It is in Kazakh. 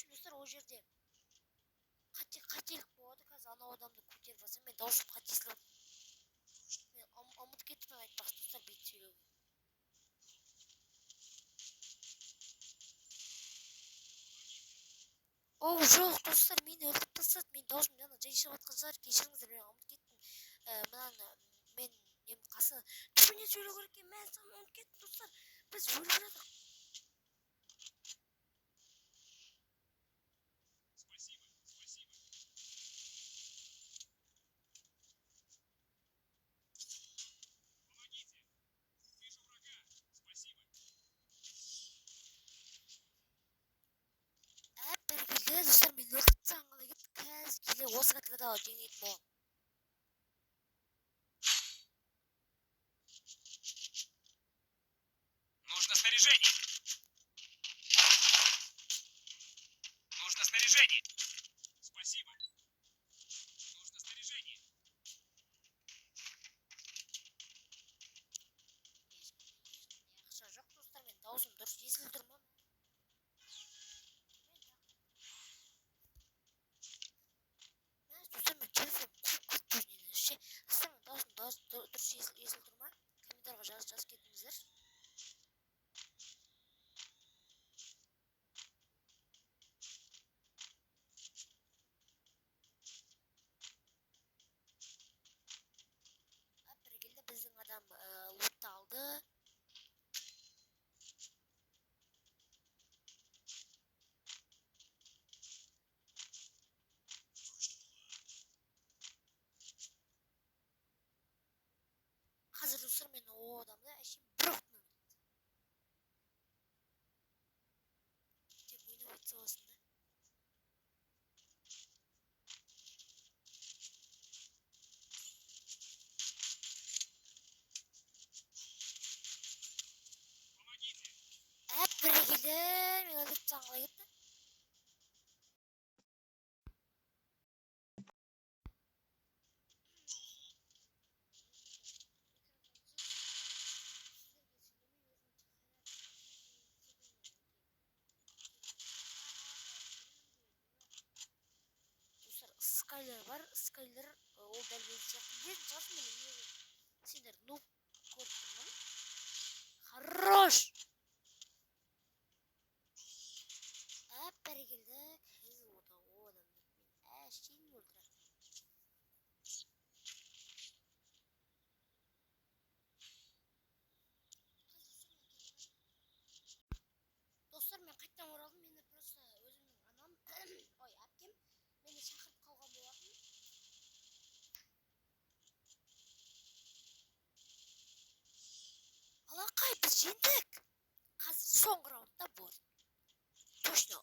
үшін достар ол жерде қателік болады. Қазір анау адамды көтеріп жатсам мен даусым қате естіліп мен ұмытып кеттім айтпақшы достар бет сөйлеуге. Оу жоқ достар, мені өлтіріп тастады. Мен даусым жаңа жай шығып жатқан шығар, кешіріңіздер, мен ұмытып кеттім. Мынаны мен нем қасы түбіне сөйлеу керек екен, мен саған ұмытып кеттім достар. Біз өліп жатырмық. Бәрекелді достар, мен өлтіріп тастаған қалай кетті. Қазір келе осы каткада жеңетін боламын. Нужно снаряжение. Нужно снаряжение. Спасибо. Нужно снаряжение. Ақша жоқ достар, мен даусым дұрыс естіліп тұр ма? Достар, мен телефон көп көзінен ше. Достар, мен даусым дұрыс естіліп тұр ма? Комментарийға жазып кетіңіздер. Бәрекелді, біздің адам лутты алды. Қазір достар, мен о адамды әшейін бір оқпен өлтірдім. Тек ойнап өтсе болсын да. Бәрекелді, мен өлтіріп тастаған қалай кетті. Скайлер бар, Скайлер ол дәл өзі сияқты. Білетін шығарсың, мен сендер нуб көріп тұрмын. Хорош! Бәрекелді, қазір о адамды мен әшейін өлтіремін. Достар, мен қайттан оралдым. Мені просто өзімнің анам, ой, әпкем мені шақырып қалған болатын. Алақай, біз жеңдік. Қазір соңғы раундта болады. Точно